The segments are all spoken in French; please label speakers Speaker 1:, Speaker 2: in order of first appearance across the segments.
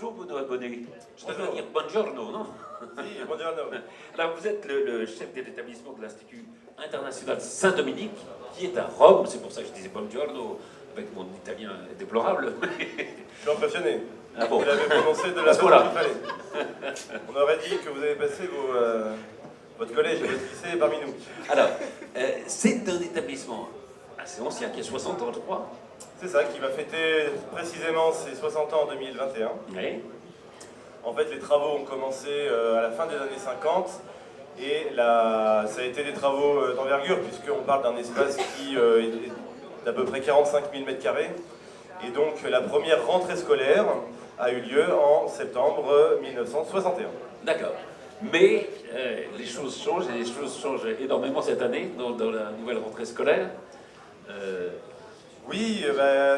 Speaker 1: Bonjour, Bruno Abonné. Je devrais dire buongiorno, non?
Speaker 2: Oui, buongiorno.
Speaker 1: Alors, vous êtes le chef de l'établissement de l'Institut international Saint-Dominique, qui est à Rome. C'est pour ça que je disais buongiorno, avec mon italien déplorable.
Speaker 2: Je suis impressionné.
Speaker 1: Ah bon?
Speaker 2: Vous l'avez prononcé de la façon qu'il fallait. On aurait dit que vous avez passé votre collège et votre lycée parmi nous.
Speaker 1: Alors, c'est un établissement assez ancien, qui a 60 ans, je crois.
Speaker 2: C'est ça, qui va fêter précisément ses 60 ans en 2021.
Speaker 1: Oui.
Speaker 2: En fait, les travaux ont commencé à la fin des années 50 et ça a été des travaux d'envergure puisqu'on parle d'un espace qui est d'à peu près 45 000 m². Et donc, la première rentrée scolaire a eu lieu en septembre 1961.
Speaker 1: D'accord. Mais les choses changent, et les choses changent énormément cette année, dans la nouvelle rentrée scolaire.
Speaker 2: Oui,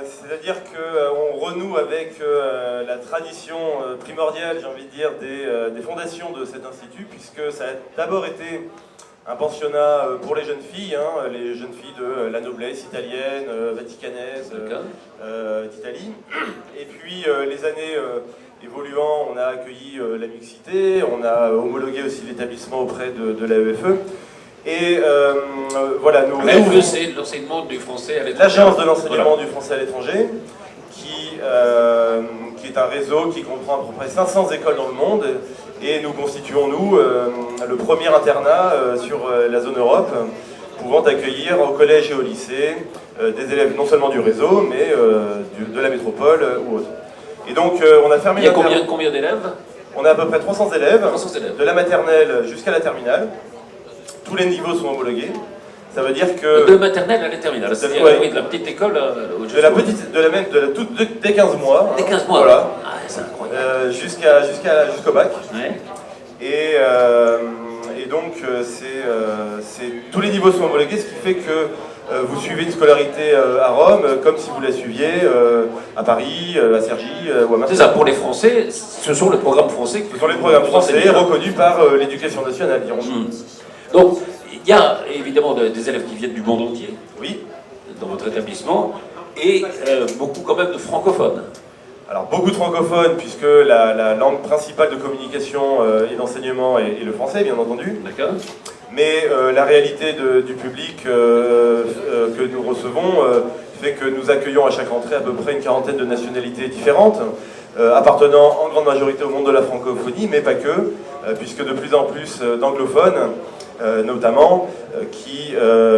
Speaker 2: c'est-à-dire qu'on renoue avec la tradition primordiale, j'ai envie de dire, des fondations de cet institut, puisque ça a d'abord été un pensionnat pour les jeunes filles de la noblesse italienne, vaticanaise, d'Italie. Et puis les années évoluant, on a accueilli la mixité, on a homologué aussi l'établissement auprès de l'AEFE. Et voilà, nous...
Speaker 1: L'AEFE, c'est l'enseignement du français à l'étranger.
Speaker 2: L'Agence de l'enseignement du français à l'étranger, qui est un réseau qui comprend à peu près 500 écoles dans le monde. Et nous constituons, nous, le premier internat sur la zone Europe, pouvant accueillir au collège et au lycée des élèves non seulement du réseau, mais de la métropole ou autre. Et donc, on a fermé...
Speaker 1: Il y a combien d'élèves?
Speaker 2: On a à peu près 300 élèves,
Speaker 1: 300 élèves.
Speaker 2: De la maternelle jusqu'à la terminale. Tous les niveaux sont homologués. Ça veut dire que...
Speaker 1: De maternelle à la terminale, c'est-à-dire
Speaker 2: ouais.
Speaker 1: de la petite école
Speaker 2: dès 15 mois.
Speaker 1: Dès 15 mois,
Speaker 2: voilà.
Speaker 1: Ah, c'est incroyable.
Speaker 2: Jusqu'au bac.
Speaker 1: Ouais.
Speaker 2: Et donc, tous les niveaux sont homologués, ce qui fait que vous suivez une scolarité à Rome comme si vous la suiviez à Paris, à Cergy ou à Marseille.
Speaker 1: C'est ça, pour les Français, ce sont les programmes français.
Speaker 2: Ce sont les programmes français reconnus par l'éducation nationale, dirons-nous.
Speaker 1: Donc, il y a évidemment des élèves qui viennent du monde entier,
Speaker 2: Oui.
Speaker 1: dans votre établissement, et beaucoup quand même de francophones.
Speaker 2: Alors beaucoup de francophones, puisque la langue principale de communication et d'enseignement est le français, bien entendu.
Speaker 1: D'accord.
Speaker 2: Mais la réalité du public que nous recevons fait que nous accueillons à chaque rentrée à peu près une quarantaine de nationalités différentes, appartenant en grande majorité au monde de la francophonie, mais pas que, puisque de plus en plus d'anglophones, notamment, qui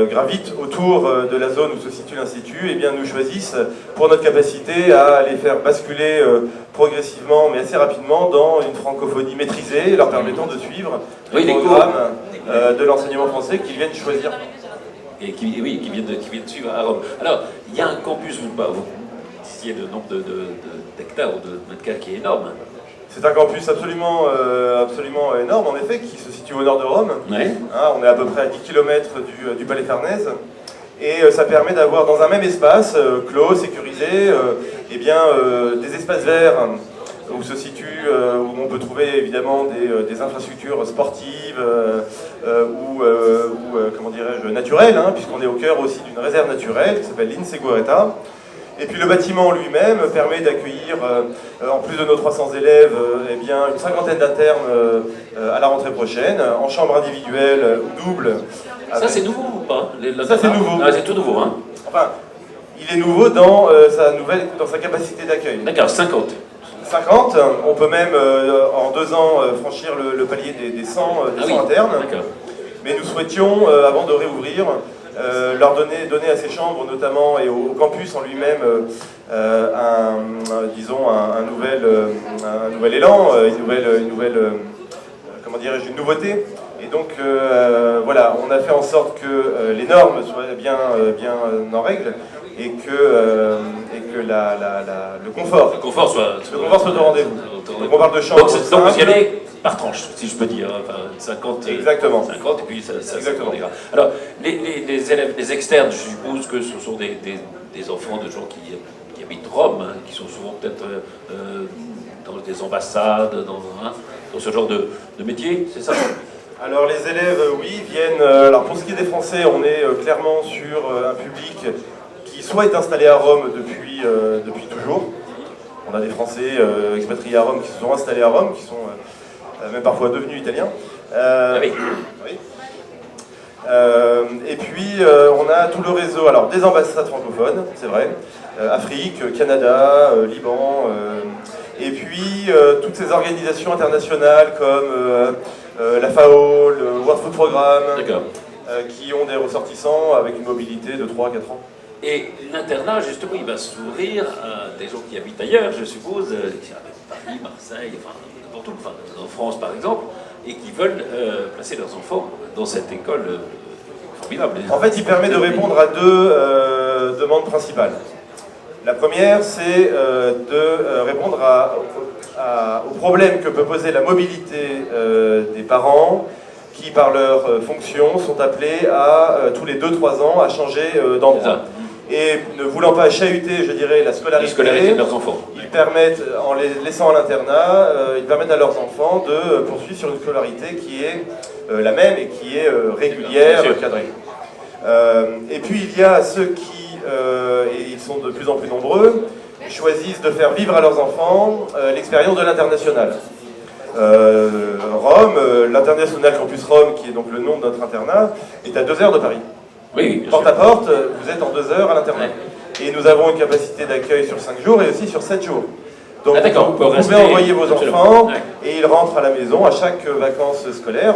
Speaker 2: gravitent autour de la zone où se situe l'Institut, et bien nous choisissent pour notre capacité à les faire basculer progressivement, mais assez rapidement, dans une francophonie maîtrisée, leur permettant de suivre les programmes de l'enseignement français qu'ils viennent choisir.
Speaker 1: Et qui viennent de suivre à Rome. Alors, il y a un campus, vous disiez le nombre d'hectares ou de mètres carrés qui est énorme.
Speaker 2: C'est un campus absolument énorme, en effet, qui se situe au nord de Rome.
Speaker 1: Ouais.
Speaker 2: On est à peu près à 10 km du Palais Farnèse. Et ça permet d'avoir dans un même espace, clos, sécurisé, des espaces verts où où on peut trouver évidemment des infrastructures sportives comment dirais-je, naturelles, puisqu'on est au cœur aussi d'une réserve naturelle qui s'appelle l'Inseguoreta. Et puis le bâtiment lui-même permet d'accueillir, en plus de nos 300 élèves, une cinquantaine d'internes à la rentrée prochaine, en chambre individuelle ou double.
Speaker 1: Ça c'est nouveau ou pas?
Speaker 2: Ça c'est nouveau.
Speaker 1: Ah, c'est tout nouveau, hein?
Speaker 2: Enfin, il est nouveau dans sa capacité d'accueil.
Speaker 1: D'accord, 50.
Speaker 2: 50, on peut même en 2 ans franchir le palier des 100 internes. Mais nous souhaitions, avant de réouvrir, leur donner à ces chambres notamment et au campus en lui-même un nouvel élan, une nouveauté. Et donc voilà, on a fait en sorte que les normes soient bien en règle et que le confort soit au rendez-vous. Donc on parle de chambres
Speaker 1: donc vous y allez par tranche, si je peux dire, enfin 50
Speaker 2: Exactement.
Speaker 1: 50 et puis ça ira. Alors les élèves, les externes, je suppose que ce sont des enfants de gens qui habitent Rome, qui sont souvent peut-être dans des ambassades, dans ce genre de métier, c'est ça?
Speaker 2: Alors les élèves, oui, viennent... alors pour ce qui est des Français, on est clairement sur un public qui soit est installé à Rome depuis toujours, On a des Français expatriés à Rome qui se sont installés à Rome, qui sont même parfois devenus italiens.
Speaker 1: Oui.
Speaker 2: Oui. Et puis on a tout le réseau, alors des ambassades francophones, c'est vrai, Afrique, Canada, Liban, et puis toutes ces organisations internationales comme la FAO, le World Food Programme, qui ont des ressortissants avec une mobilité de 3 à 4 ans.
Speaker 1: Et l'internat, justement, il va s'ouvrir à des gens qui habitent ailleurs, je suppose, Paris, Marseille, enfin, n'importe où, enfin, en France par exemple, et qui veulent placer leurs enfants dans cette école formidable.
Speaker 2: En fait, il permet de répondre à deux demandes principales. La première, c'est de répondre au problème que peut poser la mobilité des parents qui, par leur fonction, sont appelés à, tous les 2-3 ans, à changer d'endroit. Et ne voulant pas chahuter, je dirais, la scolarité
Speaker 1: de leurs enfants.
Speaker 2: Ils permettent, en les laissant à l'internat, ils permettent à leurs enfants de poursuivre sur une scolarité qui est la même et qui est régulière, cadrée. Et puis il y a ceux qui, et ils sont de plus en plus nombreux, choisissent de faire vivre à leurs enfants l'expérience de l'international. Rome, l'International Campus Rome, qui est donc le nom de notre internat, est à 2 heures de Paris.
Speaker 1: Oui,
Speaker 2: porte à porte, vous êtes en 2 heures à l'internat. Et nous avons une capacité d'accueil sur 5 jours et aussi sur 7 jours. Donc vous pouvez envoyer vos enfants et ils rentrent à la maison à chaque vacances scolaires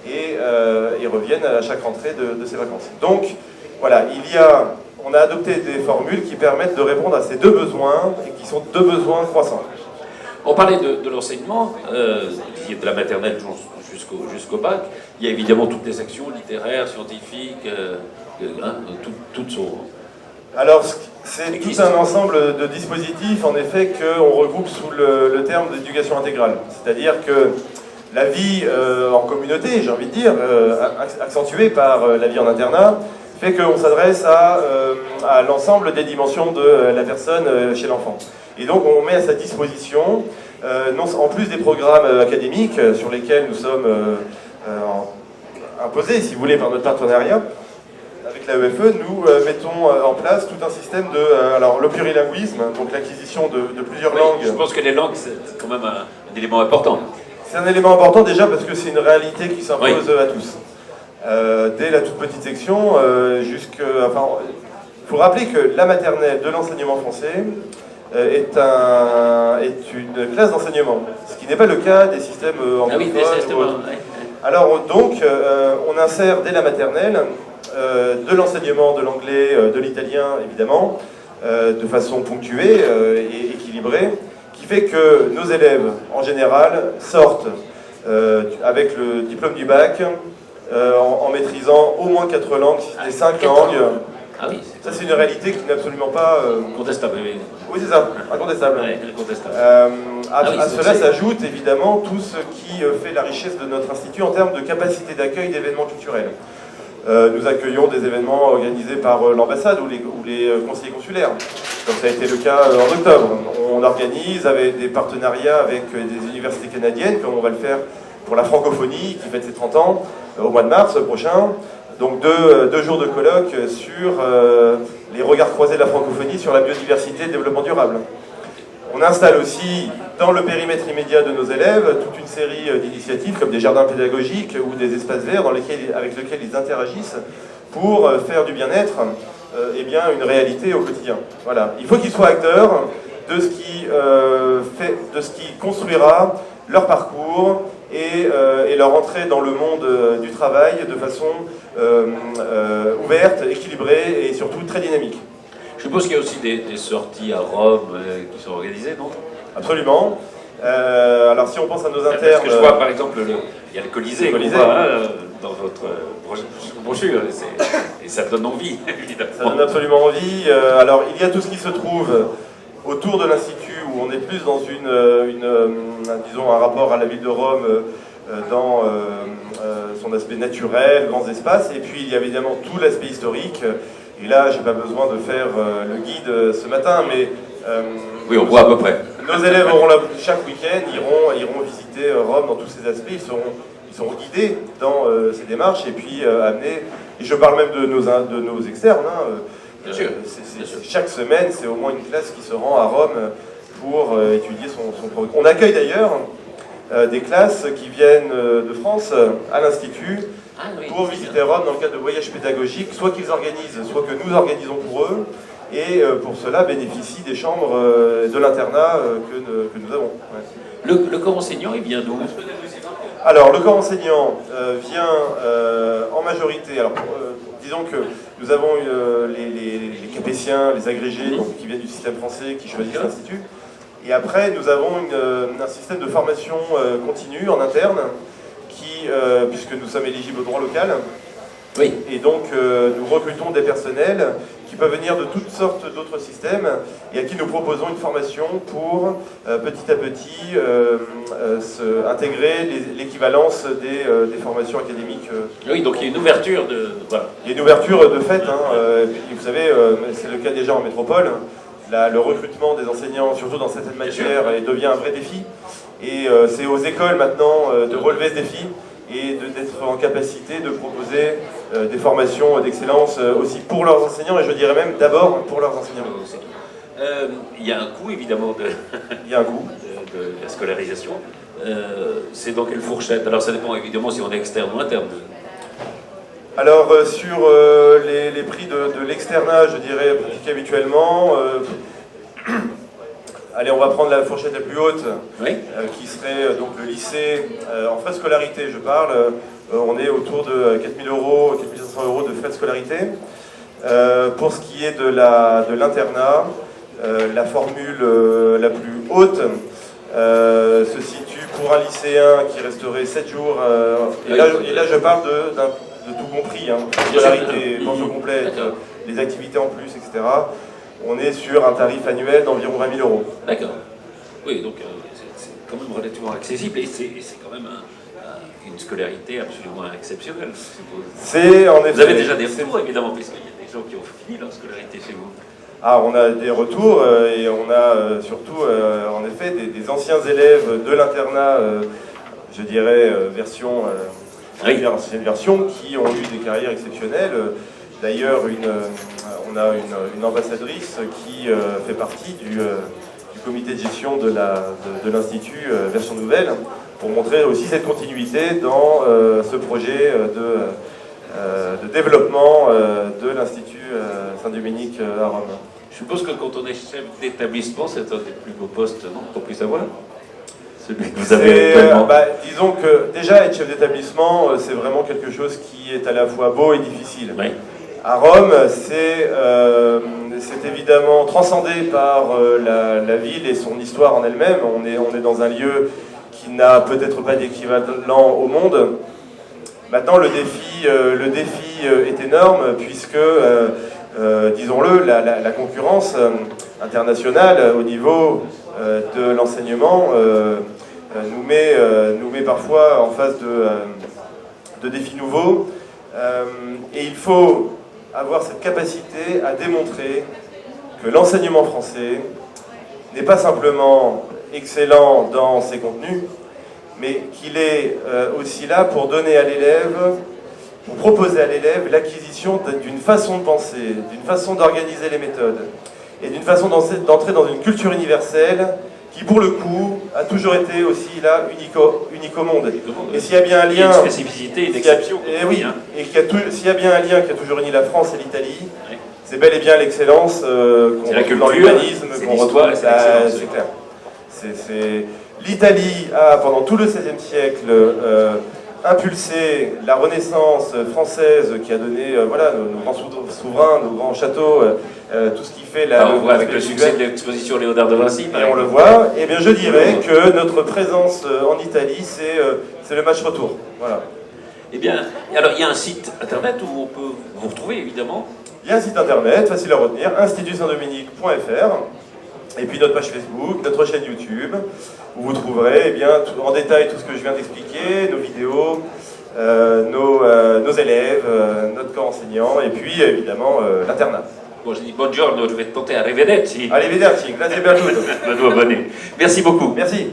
Speaker 2: et ils reviennent à chaque rentrée de ces vacances. Donc voilà, on a adopté des formules qui permettent de répondre à ces deux besoins et qui sont deux besoins croissants.
Speaker 1: On parlait de l'enseignement, qui est de la maternelle jusqu'au bac. Il y a évidemment toutes les actions littéraires, scientifiques, toutes sont...
Speaker 2: Alors, c'est tout un ensemble de dispositifs, en effet, qu'on regroupe sous le terme d'éducation intégrale. C'est-à-dire que la vie en communauté, j'ai envie de dire, accentuée par la vie en internat, fait qu'on s'adresse à l'ensemble des dimensions de la personne chez l'enfant. Et donc on met à sa disposition, en plus des programmes académiques sur lesquels nous sommes imposés, si vous voulez, par notre partenariat, avec la EFE, nous mettons en place tout un système alors le plurilinguisme, donc l'acquisition de plusieurs langues.
Speaker 1: Je pense que les langues, c'est quand même un élément important.
Speaker 2: C'est un élément important déjà parce que c'est une réalité qui s'impose à tous. Dès la toute petite section, il faut rappeler que la maternelle de l'enseignement français est une classe d'enseignement, ce qui n'est pas le cas des systèmes anglophones. Alors donc, on insère dès la maternelle de l'enseignement de l'anglais, de l'italien évidemment, de façon ponctuée et équilibrée, qui fait que nos élèves en général sortent avec le diplôme du bac en maîtrisant au moins 4 langues, si ce n'est 5 langues.
Speaker 1: Ah oui,
Speaker 2: ça c'est une réalité qui n'est absolument pas...
Speaker 1: contestable.
Speaker 2: Oui c'est ça, incontestable.
Speaker 1: Ouais, incontestable.
Speaker 2: À cela s'ajoute évidemment tout ce qui fait la richesse de notre institut en termes de capacité d'accueil d'événements culturels. Nous accueillons des événements organisés par l'ambassade ou les conseillers consulaires, comme ça a été le cas en octobre. On organise avec des partenariats avec des universités canadiennes, comme on va le faire pour la francophonie qui fête ses 30 ans au mois de mars prochain. Donc deux jours de colloque sur les regards croisés de la francophonie sur la biodiversité et le développement durable. On installe aussi dans le périmètre immédiat de nos élèves toute une série d'initiatives comme des jardins pédagogiques ou des espaces verts avec lesquels ils interagissent pour faire du bien-être une réalité au quotidien. Voilà. Il faut qu'ils soient acteurs de ce qui construira leur parcours et leur entrée dans le monde du travail de façon ouverte, équilibrée et surtout très dynamique.
Speaker 1: Je suppose qu'il y a aussi des sorties à Rome qui sont organisées, non?
Speaker 2: Absolument. Alors si on pense à nos internes...
Speaker 1: Parce que je vois par exemple, il y a le Colisée, qu'on voit, dans votre brochure, et ça donne envie, évidemment.
Speaker 2: Ça donne absolument envie. Alors il y a tout ce qui se trouve autour de l'Institut, où on est plus dans disons un rapport à la ville de Rome, dans son aspect naturel, grands espaces, et puis il y a évidemment tout l'aspect historique. Et là, j'ai pas besoin de faire le guide ce matin, mais
Speaker 1: oui, on voit à peu près.
Speaker 2: Nos élèves chaque week-end iront visiter Rome dans tous ses aspects. Ils seront guidés dans ces démarches et puis amenés. Et je parle même de nos externes. Bien sûr. Chaque semaine, c'est au moins une classe qui se rend à Rome pour étudier son programme. On accueille d'ailleurs des classes qui viennent de France à l'Institut pour visiter Rome dans le cadre de voyages pédagogiques, soit qu'ils organisent, soit que nous organisons pour eux, et pour cela bénéficient des chambres de l'internat que nous avons. Ouais.
Speaker 1: Le corps enseignant, il vient d'où?
Speaker 2: Alors, le corps enseignant vient en majorité. Alors, disons que nous avons les Capétiens, les agrégés, donc, qui viennent du système français, qui choisissent l'Institut. Et après, nous avons un système de formation continue en interne, puisque nous sommes éligibles au droit local.
Speaker 1: Oui.
Speaker 2: Et donc, nous recrutons des personnels qui peuvent venir de toutes sortes d'autres systèmes et à qui nous proposons une formation pour petit à petit intégrer l'équivalence des formations académiques.
Speaker 1: Oui, donc il y a une ouverture de... Voilà.
Speaker 2: Il y a une ouverture de fait. Vous savez, c'est le cas déjà en métropole. Le recrutement des enseignants, surtout dans certaines matières, devient un vrai défi. Et c'est aux écoles maintenant de relever ce défi et d'être en capacité de proposer des formations d'excellence aussi pour leurs enseignants, et je dirais même d'abord pour leurs enseignants.
Speaker 1: Il y a un coût évidemment
Speaker 2: Il y a un coût.
Speaker 1: de la scolarisation. C'est dans quelle fourchette? Alors ça dépend évidemment si on est externe ou interne.
Speaker 2: Alors sur les prix de l'externat, je dirais pratiqué habituellement, allez, on va prendre la fourchette la plus haute,
Speaker 1: Oui.
Speaker 2: qui serait donc le lycée, en frais de scolarité je parle, on est autour de 4 000 €, 4 500 € de frais de scolarité. Pour ce qui est de l'internat, la formule la plus haute se situe pour un lycéen qui resterait 7 jours, et là je parle de tout compris, scolarité, pension complète, les activités en plus, etc. On est sur un tarif annuel d'environ 20 000 €.
Speaker 1: D'accord. Oui, donc c'est quand même relativement accessible et c'est quand même une scolarité absolument exceptionnelle, je suppose.
Speaker 2: C'est en effet.
Speaker 1: Vous avez déjà des retours évidemment, puisqu'il y a des gens qui ont fini leur scolarité chez vous.
Speaker 2: Ah, on a des retours et on a surtout en effet des anciens élèves de l'internat, je dirais version ancienne version, qui ont eu des carrières exceptionnelles. D'ailleurs, on a une ambassadrice qui fait partie du comité de gestion de l'Institut Version Nouvelle, pour montrer aussi cette continuité dans ce projet de développement de l'Institut Saint-Dominique à Rome.
Speaker 1: Je suppose que quand on est chef d'établissement, c'est un des plus beaux postes, non, qu'on puisse avoir? Celui que vous avez actuellement.
Speaker 2: Disons que déjà être chef d'établissement, c'est vraiment quelque chose qui est à la fois beau et difficile.
Speaker 1: Oui.
Speaker 2: À Rome, c'est évidemment transcendé par la ville et son histoire en elle-même. On est dans un lieu qui n'a peut-être pas d'équivalent au monde. Maintenant, le défi est énorme puisque, disons-le, la concurrence internationale au niveau de l'enseignement nous met parfois en face de défis nouveaux. Et il faut avoir cette capacité à démontrer que l'enseignement français n'est pas simplement excellent dans ses contenus, mais qu'il est aussi là pour donner à l'élève, pour proposer à l'élève l'acquisition d'une façon de penser, d'une façon d'organiser les méthodes, et d'une façon d'entrer dans une culture universelle qui, pour le coup, a toujours été aussi là unique au monde. Et s'il y a bien un lien,
Speaker 1: une spécificité, une exception.
Speaker 2: Et oui, et s'il y a bien un lien qui a toujours uni la France et l'Italie, c'est bel et bien l'excellence qu'on retrouve dans l'humanisme, qu'on retrouve. C'est clair. L'Italie a, pendant tout le XVIe siècle, impulsé la Renaissance française qui a donné nos grands souverains, nos grands châteaux, tout ce qui fait
Speaker 1: on voit avec le succès de l'exposition Léonard de Vinci.
Speaker 2: Et on le voit. Et bien je dirais que notre présence en Italie, c'est le match retour. Voilà.
Speaker 1: Eh bien, alors il y a un site internet où on peut vous retrouver évidemment.
Speaker 2: Il y a un site internet, facile à retenir, institutsaintdominique.fr. Et puis notre page Facebook, notre chaîne YouTube, où vous trouverez en détail tout ce que je viens d'expliquer, nos vidéos, nos élèves, notre corps enseignant, et puis évidemment l'internat.
Speaker 1: Bon, je dis buongiorno, je vais tenter arrivederci.
Speaker 2: Arrivederci, grazie per tutto.
Speaker 1: Je me dois abonner. Merci beaucoup.
Speaker 2: Merci.